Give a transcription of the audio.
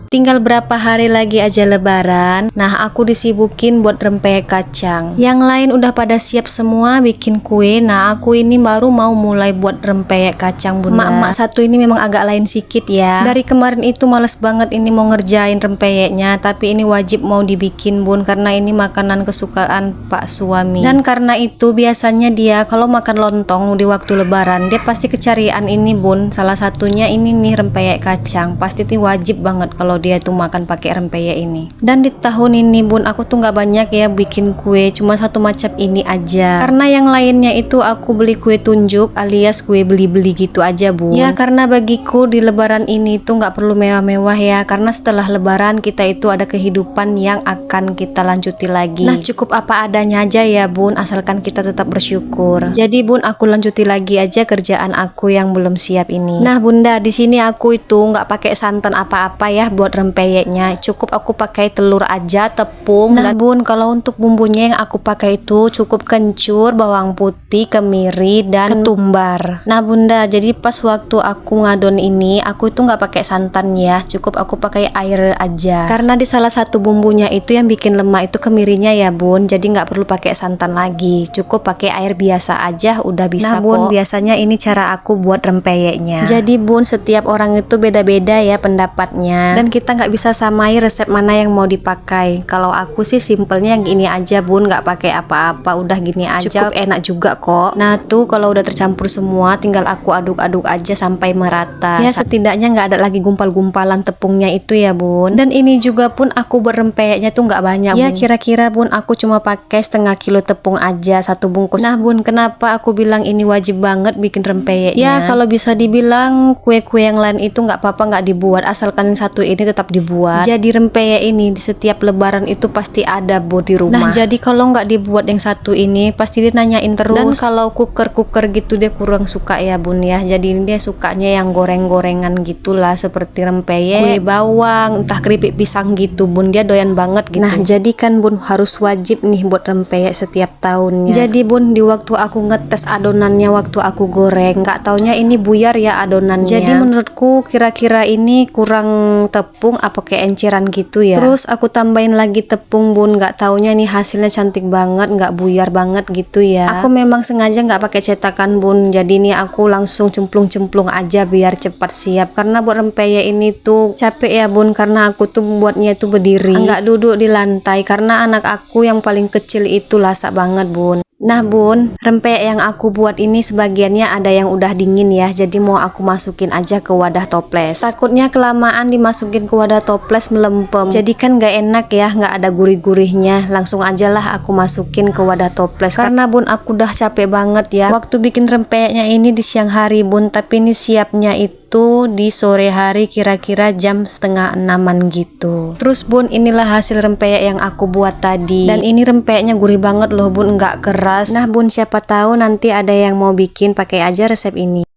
Tinggal berapa hari lagi aja lebaran. Nah, aku disibukin buat rempeyek kacang. Yang lain udah pada siap semua bikin kue. Nah, aku ini baru mau mulai buat rempeyek kacang, Bunda. Emak satu ini memang agak lain sikit ya. Dari kemarin itu males banget ini mau ngerjain rempeyeknya, tapi ini wajib mau dibikin, Bun, karena ini makanan kesukaan Pak suami. Dan karena itu biasanya dia kalau makan lontong di waktu lebaran, dia pasti kecarian ini, Bun. Salah satunya ini nih rempeyek kacang. Pasti ini wajib banget kalau dia tuh makan pakai rempeyek ini. Dan di tahun ini, Bun, aku tuh nggak banyak ya bikin kue, cuma satu macam ini aja. Karena yang lainnya itu aku beli kue tunjuk alias kue beli-beli gitu aja, Bun. Ya karena bagiku di lebaran ini tuh nggak perlu mewah-mewah ya, karena setelah lebaran kita itu ada kehidupan yang akan kita lanjuti lagi. Nah, cukup apa adanya aja ya, Bun, asalkan kita tetap bersyukur. Jadi, Bun, aku lanjuti lagi aja kerjaan aku yang belum siap ini. Nah, Bunda, di sini aku itu nggak pakai santan apa-apa ya buat rempeyeknya, cukup aku pakai telur aja, tepung. Nah, Bun, kalau untuk bumbunya yang aku pakai itu cukup kencur, bawang putih, kemiri, dan ketumbar. Nah, Bunda, jadi pas waktu aku ngadon ini aku itu nggak pakai santan ya, cukup aku pakai air aja, karena di salah satu bumbunya itu yang bikin lemak itu kemirinya ya, Bun, jadi nggak perlu pakai santan lagi, cukup pakai air biasa aja udah bisa. Nah, Bun, biasanya ini cara aku buat rempeyeknya. Jadi, Bun, setiap orang itu beda-beda ya pendapatnya, dan kita nggak bisa samai resep mana yang mau dipakai. Kalau aku sih simpelnya yang gini aja, Bun, nggak pakai apa-apa, udah gini aja, cukup enak juga kok. Nah tuh kalau udah tercampur semua, tinggal aku aduk-aduk aja sampai merata ya, setidaknya nggak ada lagi gumpal-gumpalan tepungnya itu ya, Bun. Dan ini juga pun aku berempeyeknya tuh nggak banyak ya, kira-kira, Bun, aku cuma pakai setengah kilo tepung aja satu bungkus. Nah, Bun, kenapa aku bilang ini wajib banget bikin rempeyeknya? Ya kalau bisa dibilang kue-kue yang lain itu nggak apa-apa nggak dibuat, asalkan yang satu ini tetap dibuat. Jadi rempeyek ini di setiap lebaran itu pasti ada, Bu, di rumah. Nah, jadi kalau nggak dibuat yang satu ini pasti dia nanyain terus. Dan kalau kuker gitu dia kurang suka ya, Bun ya. Jadi ini dia sukanya yang goreng-gorengan gitulah, seperti rempeyek, kue bawang, entah keripik pisang gitu, Bun, dia doyan banget gitu. Nah, jadi kan, Bun, harus wajib nih buat rempeyek setiap tahunnya. Jadi, Bun, di waktu aku ngetes adonannya waktu aku goreng, nggak taunya ini buyar ya adonannya. Jadi menurutku kira-kira ini kurang tepung apa kayak enceran gitu ya. Terus aku tambahin lagi tepung, Bun, nggak taunya nih hasilnya cantik banget, nggak buyar banget gitu ya. Aku memang sengaja nggak pakai cetakan, Bun, jadi nih aku langsung cemplung-cemplung aja biar cepat siap, karena buat rempeyek ini tuh capek ya, Bun, karena aku tuh buatnya tuh berdiri, nggak duduk di lantai, karena anak aku yang paling kecil itu lasak banget, Bun. Nah, Bun, rempeyek yang aku buat ini sebagiannya ada yang udah dingin ya, jadi mau aku masukin aja ke wadah toples. Takutnya kelamaan dimasukin ke wadah toples melempem, jadi kan gak enak ya, gak ada gurih-gurihnya. Langsung aja lah aku masukin ke wadah toples, karena, Bun, aku udah capek banget ya waktu bikin rempeyeknya ini di siang hari, Bun, tapi ini siapnya itu di sore hari, kira-kira jam setengah 6-an gitu. Terus, Bun, inilah hasil rempeyek yang aku buat tadi, dan ini rempeyeknya gurih banget loh, Bun, nggak keras. Nah, Bun, siapa tahu nanti ada yang mau bikin, pakai aja resep ini.